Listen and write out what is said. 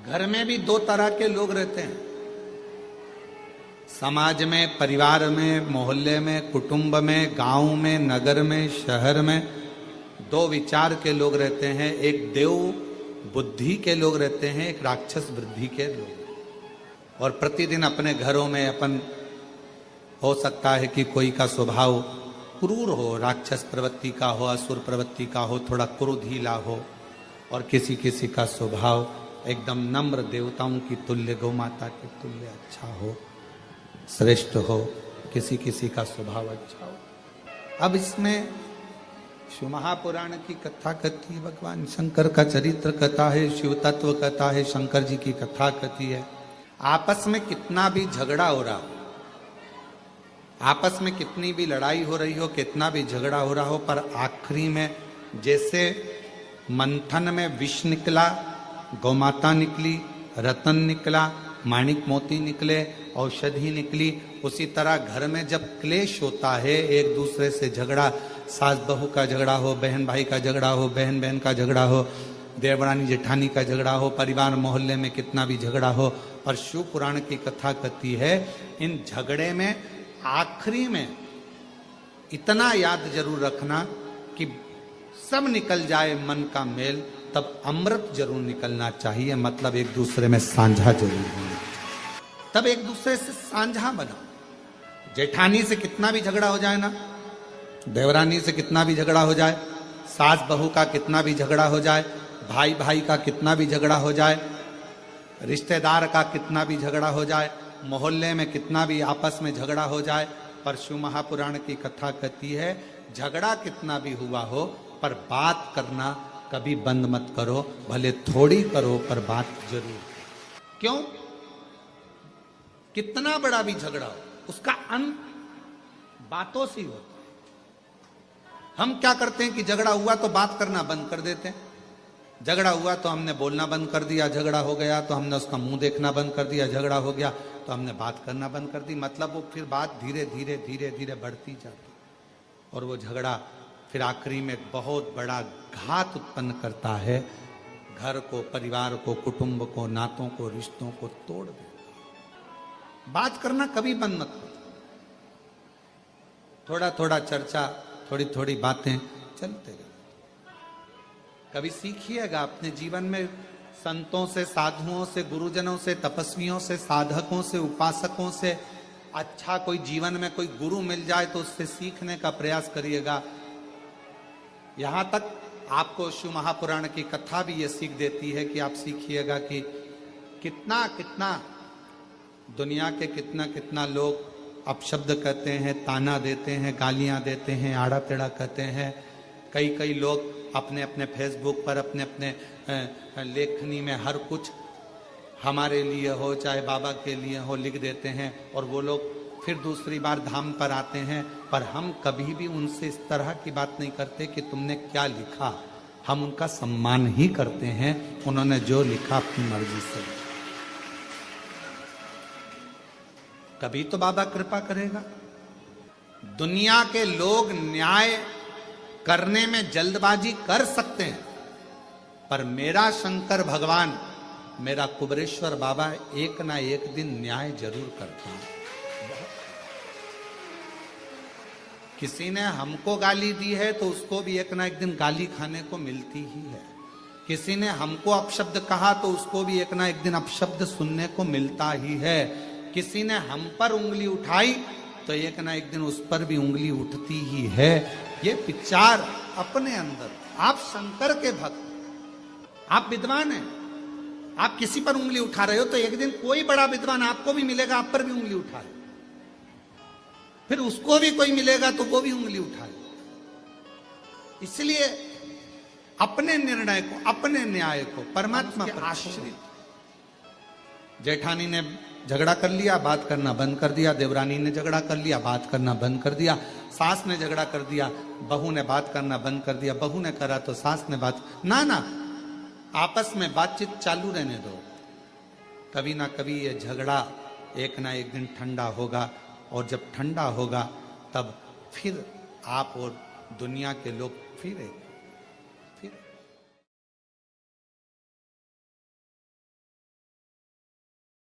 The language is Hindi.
घर में भी दो तरह के लोग रहते हैं, समाज में, परिवार में, मोहल्ले में, कुटुंब में, गांव में, नगर में, शहर में दो विचार के लोग रहते हैं। एक देव बुद्धि के लोग रहते हैं, एक राक्षस बुद्धि के लोग। और प्रतिदिन अपने घरों में अपन, हो सकता है कि कोई का स्वभाव क्रूर हो, राक्षस प्रवृत्ति का हो, असुर प्रवृत्ति का हो, थोड़ा क्रोधीला हो, और किसी किसी का स्वभाव एकदम नम्र, देवताओं की तुल्य, गौ माता के तुल्य अच्छा हो, श्रेष्ठ हो, किसी किसी का स्वभाव अच्छा हो। अब इसमें शिव महापुराण की कथा कथी है, भगवान शंकर का चरित्र कथा है, शिव तत्व कथा है, शंकर जी की कथा कथी है। आपस में कितना भी झगड़ा हो रहा हो, आपस में कितनी भी लड़ाई हो रही हो, कितना भी झगड़ा हो रहा हो, पर आखिरी में जैसे मंथन में विष निकला, गौमाता निकली, रतन निकला, माणिक मोती निकले, औषधि निकली, उसी तरह घर में जब क्लेश होता है, एक दूसरे से झगड़ा, सास बहू का झगड़ा हो, बहन भाई का झगड़ा हो, बहन बहन का झगड़ा हो, देवरानी जेठानी का झगड़ा हो, परिवार मोहल्ले में कितना भी झगड़ा हो, और शिव पुराण की कथा कहती है इन झगड़े में आखिरी में इतना याद जरूर रखना कि सब निकल जाए मन का मेल, तब अमृत जरूर निकलना चाहिए। मतलब एक दूसरे में साझा जरूर होना, तब एक दूसरे से साझा बनाओ। जेठानी से कितना भी झगड़ा हो जाए ना, देवरानी से कितना भी झगड़ा हो जाए, सास बहू का कितना भी झगड़ा हो जाए, भाई भाई का कितना भी झगड़ा हो जाए, रिश्तेदार का कितना भी झगड़ा हो जाए, मोहल्ले में कितना भी आपस में झगड़ा हो जाए, पर शिव महापुराण की कथा कहती है झगड़ा कितना भी हुआ हो, पर बात करना कभी बंद मत करो, भले थोड़ी करो पर बात जरूर। क्यों? कितना बड़ा भी झगड़ा हो, उसका अंत बातों से होता है। हम क्या करते हैं कि झगड़ा हुआ तो बात करना बंद कर देते हैं, झगड़ा हुआ तो हमने बोलना बंद कर दिया, झगड़ा हो गया तो हमने उसका मुंह देखना बंद कर दिया, झगड़ा हो गया तो हमने बात करना बंद कर दी। मतलब वो फिर बात धीरे धीरे धीरे धीरे बढ़ती जाती, और वो झगड़ा फिर आखिरी में बहुत बड़ा घात उत्पन्न करता है, घर को, परिवार को, कुटुंब को, नातों को, रिश्तों को तोड़ देता। बात करना कभी बंद मत करो, थोड़ा थोड़ा चर्चा, थोड़ी थोड़ी बातें चलते रहे। कभी सीखिएगा अपने जीवन में संतों से, साधुओं से, गुरुजनों से, तपस्वियों से, साधकों से, उपासकों से अच्छा कोई जीवन में कोई गुरु मिल जाए तो उससे सीखने का प्रयास करिएगा। यहां तक आपको शिव महापुराण की कथा भी ये सीख देती है कि आप सीखिएगा कि कितना कितना दुनिया के कितना कितना लोग अपशब्द कहते हैं, ताना देते हैं, गालियां देते हैं, आड़ा टेढ़ा कहते हैं। कई कई लोग अपने अपने फेसबुक पर, अपने अपने लेखनी में हर कुछ हमारे लिए हो चाहे बाबा के लिए हो लिख देते हैं, और वो लोग फिर दूसरी बार धाम पर आते हैं, पर हम कभी भी उनसे इस तरह की बात नहीं करते कि तुमने क्या लिखा। हम उनका सम्मान ही करते हैं, उन्होंने जो लिखा अपनी मर्जी से। कभी तो बाबा कृपा करेगा। दुनिया के लोग न्याय करने में जल्दबाजी कर सकते हैं, पर मेरा शंकर भगवान, मेरा कुबरेश्वर बाबा एक ना एक दिन न्याय जरूर करता है। किसी ने हमको गाली दी है तो उसको भी एक ना एक दिन गाली खाने को मिलती ही है। किसी ने हमको अपशब्द कहा तो उसको भी एक ना एक दिन अपशब्द सुनने को मिलता ही है। किसी ने हम पर उंगली उठाई तो एक ना एक दिन उस पर भी उंगली उठती ही है। ये विचार अपने अंदर, आप शंकर के भक्त, आप विद्वान हैं, आप किसी पर उंगली उठा रहे हो तो एक दिन कोई बड़ा विद्वान आपको भी मिलेगा, आप पर भी उंगली उठाए, फिर उसको भी कोई मिलेगा तो वो भी उंगली उठाए। इसलिए अपने निर्णय को, अपने न्याय को परमात्मा पर आश्रित। जेठानी ने झगड़ा कर लिया, बात करना बंद कर दिया, देवरानी ने झगड़ा कर लिया, बात करना बंद कर दिया, सास ने झगड़ा कर दिया, बहू ने बात करना बंद कर दिया, बहू ने करा तो सास ने बात, ना ना, आपस में बातचीत चालू रहने दो। कभी ना कभी ये झगड़ा एक ना एक दिन ठंडा होगा, और जब ठंडा होगा तब फिर आप और दुनिया के लोग फिर